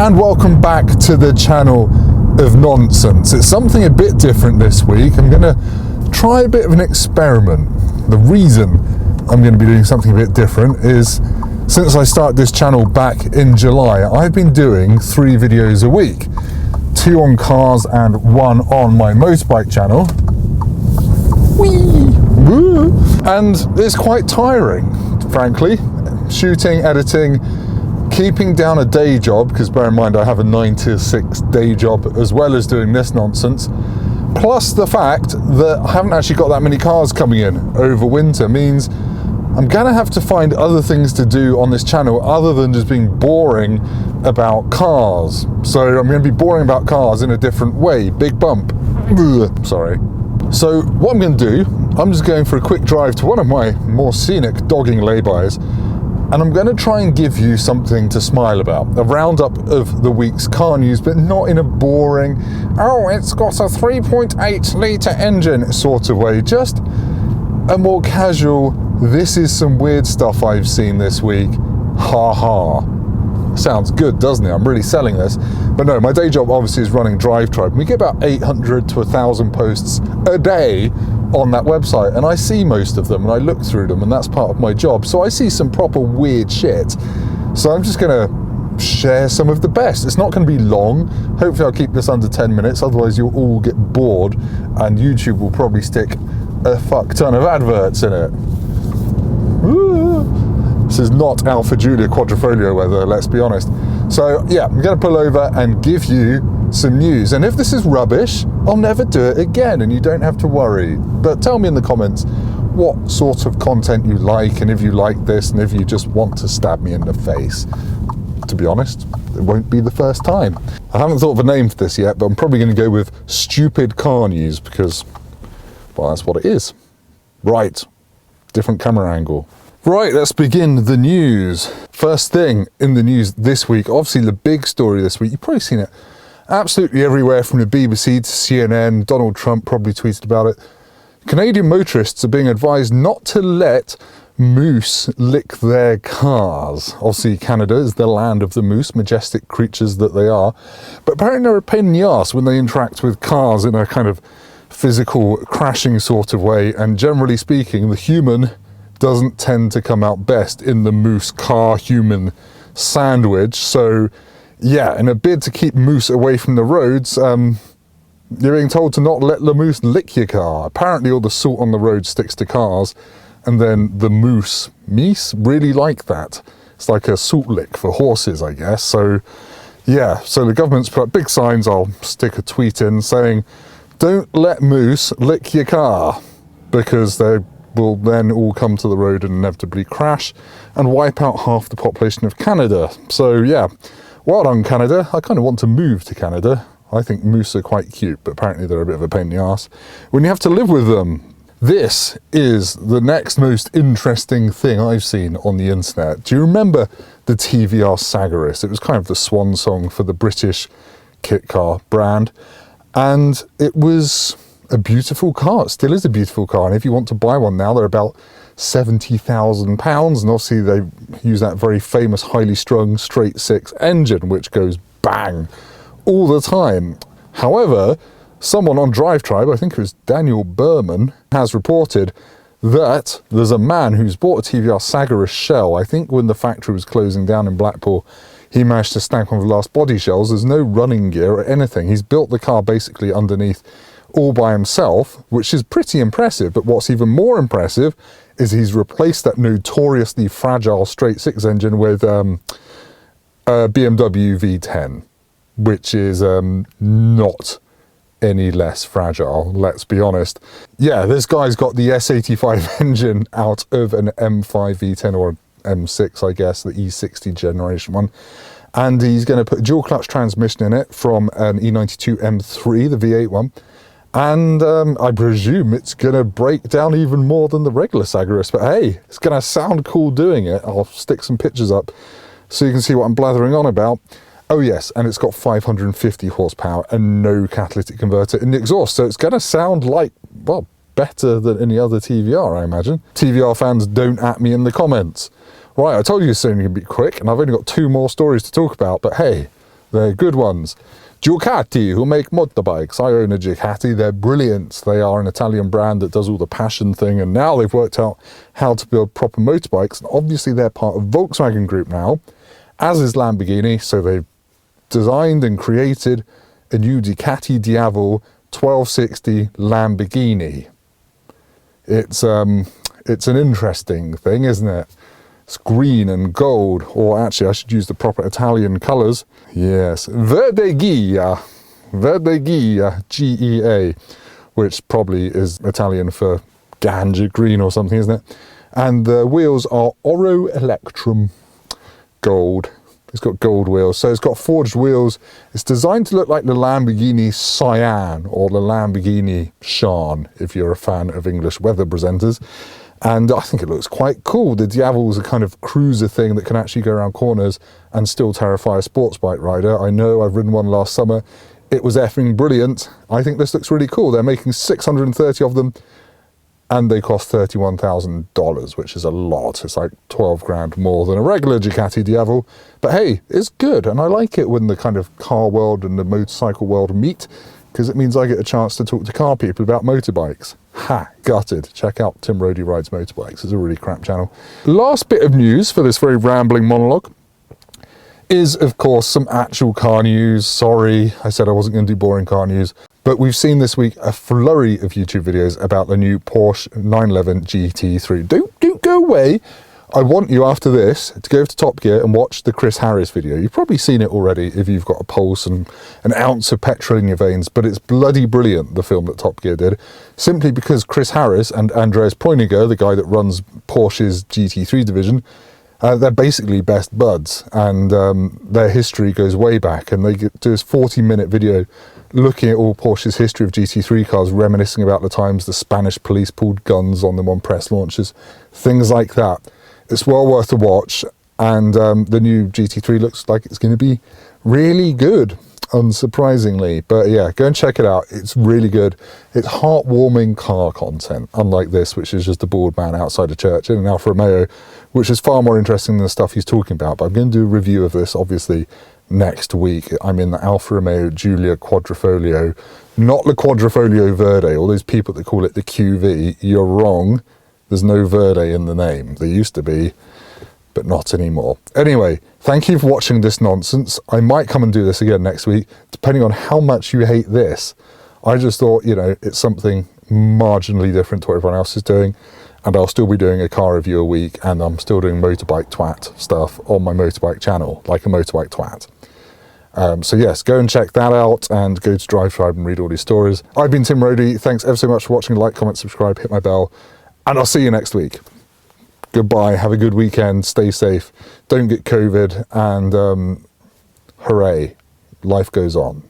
and welcome back to the channel of nonsense. It's something a bit different this week. I'm going to try a bit of an experiment. The reason I'm going to be doing something a bit different is since I started this channel back in July, I've been doing 3 videos a week. 2 on cars and 1 on my motorbike channel. Whee! Woo! And it's quite tiring, frankly. Shooting, editing, keeping down a day job, because bear in mind I have a 9 to 6 day job as well as doing this nonsense. Plus the fact that I haven't actually got that many cars coming in over winter means I'm gonna have to find other things to do on this channel other than just being boring about cars. So I'm gonna be boring about cars in a different way. Big bump. Ugh, sorry. So what I'm gonna do, I'm just going for a quick drive to one of my more scenic dogging laybys, and I'm gonna try and give you something to smile about. A roundup of the week's car news, but not in a boring, oh, it's got a 3.8 litre engine sort of way. Just a more casual, this is some weird stuff I've seen this week. Ha ha. Sounds good, doesn't it? I'm really selling this. But no, my day job obviously is running Drive Tribe. We get about 800 to 1,000 posts a day on that website, and I see most of them and I look through them, and that's part of my job. So I see some proper weird shit. So I'm just gonna share some of the best. It's not gonna be long. Hopefully I'll keep this under 10 minutes, otherwise you'll all get bored and YouTube will probably stick a fuck ton of adverts in it. This is not Alfa Giulia Quadrifoglio weather, let's be honest. So yeah, I'm gonna pull over and give you some news. And if this is rubbish, I'll never do it again and you don't have to worry. But tell me in the comments what sort of content you like, and if you like this, and if you just want to stab me in the face. To be honest, it won't be the first time. I haven't thought of a name for this yet, but I'm probably gonna go with stupid car news because, well, that's what it is. Right, different camera angle. Right, let's begin the news. First thing in the news this week, obviously the big story this week, you've probably seen it absolutely everywhere from the BBC to CNN. Donald Trump probably tweeted about it. Canadian motorists are being advised not to let moose lick their cars. Obviously Canada is the land of the moose, majestic creatures that they are. But apparently they're a pain in the arse when they interact with cars in a kind of physical crashing sort of way. And generally speaking, the human doesn't tend to come out best in the moose car human sandwich. So yeah, in a bid to keep moose away from the roads, you're being told to not let the moose lick your car. Apparently all the salt on the road sticks to cars, and then the moose really like that. It's like a salt lick for horses, I guess. So yeah, so the government's put up big signs. I'll stick a tweet in saying, don't let moose lick your car, because they will then all come to the road and inevitably crash and wipe out half the population of Canada. So yeah, well done Canada. I kind of want to move to Canada. I think moose are quite cute, but apparently they're a bit of a pain in the arse when you have to live with them. This is the next most interesting thing I've seen on the internet. Do you remember the TVR Sagaris? It was kind of the swan song for the British kit car brand, and it was a beautiful car. It still is a beautiful car, and if you want to buy one now, they're about £70,000, and obviously they use that very famous highly strung straight 6 engine which goes bang all the time. However, someone on Drive Tribe, I think it was Daniel Berman, has reported that there's a man who's bought a TVR Sagaris shell. I think when the factory was closing down in Blackpool, he managed to snag one of the last body shells. There's no running gear or anything. He's built the car basically underneath all by himself, which is pretty impressive. But what's even more impressive is he's replaced that notoriously fragile straight 6 engine with a BMW V10, which is not any less fragile, let's be honest. Yeah, this guy's got the S85 engine out of an M5 V10 or M6, I guess, the E60 generation one. And he's going to put dual clutch transmission in it from an E92 M3, the V8 one. And I presume it's going to break down even more than the regular Sagaris. But hey, it's going to sound cool doing it. I'll stick some pictures up so you can see what I'm blathering on about. Oh yes, and it's got 550 horsepower and no catalytic converter in the exhaust. So it's going to sound like, well, better than any other TVR, I imagine. TVR fans, don't at me in the comments. Right, I told you it's only going to be quick, and I've only got 2 more stories to talk about. But hey, They're good ones. Ducati, who make motorbikes. I own a Ducati. They're brilliant. They are an Italian brand that does all the passion thing, and now they've worked out how to build proper motorbikes. And obviously they're part of Volkswagen Group now, as is Lamborghini. So they've designed and created a new Ducati Diavel 1260 Lamborghini. It's an interesting thing, isn't it? It's green and gold, or actually I should use the proper Italian colours. Yes, Verde Ghia, G-E-A, which probably is Italian for ganja green or something, isn't it? And the wheels are Oro Electrum gold. It's got gold wheels, so it's got forged wheels. It's designed to look like the Lamborghini Cyan or the Lamborghini Shan, if you're a fan of English weather presenters. And I think it looks quite cool. The Diavel is a kind of cruiser thing that can actually go around corners and still terrify a sports bike rider. I know, I've ridden one last summer. It was effing brilliant. I think this looks really cool. They're making 630 of them, and they cost $31,000, which is a lot. It's like 12 grand more than a regular Ducati Diavel. But hey, it's good, and I like it when the kind of car world and the motorcycle world meet, because it means I get a chance to talk to car people about motorbikes. Ha, gutted. Check out Tim Rodey Rides Motorbikes. It's a really crap channel. Last bit of news for this very rambling monologue is, of course, some actual car news. Sorry, I said I wasn't going to do boring car news. But we've seen this week a flurry of YouTube videos about the new Porsche 911 GT3. Don't go away. I want you, after this, to go to Top Gear and watch the Chris Harris video. You've probably seen it already if you've got a pulse and an ounce of petrol in your veins, but it's bloody brilliant, the film that Top Gear did, simply because Chris Harris and Andreas Peuniger, the guy that runs Porsche's GT3 division, they're basically best buds, and their history goes way back, and they do this 40-minute video looking at all Porsche's history of GT3 cars, reminiscing about the times the Spanish police pulled guns on them on press launches, things like that. It's well worth a watch, and the new GT3 looks like it's going to be really good, unsurprisingly. But yeah, go and check it out. It's really good. It's heartwarming car content, unlike this, which is just a bald man outside a church in an Alfa Romeo, which is far more interesting than the stuff he's talking about. But I'm going to do a review of this, obviously, next week. I'm in the Alfa Romeo Giulia Quadrifoglio, not the Quadrifoglio Verde. All those people that call it the QV, you're wrong. There's no Verde in the name. There used to be, but not anymore. Anyway, thank you for watching this nonsense. I might come and do this again next week, depending on how much you hate this. I just thought, you know, it's something marginally different to what everyone else is doing, and I'll still be doing a car review a week, and I'm still doing motorbike twat stuff on my motorbike channel, like a motorbike twat. So yes, go and check that out, and go to Drive Tribe and read all these stories. I've been Tim Rodey. Thanks ever so much for watching. Like, comment, subscribe, hit my bell. And I'll see you next week. Goodbye. Have a good weekend. Stay safe. Don't get COVID. And hooray, life goes on.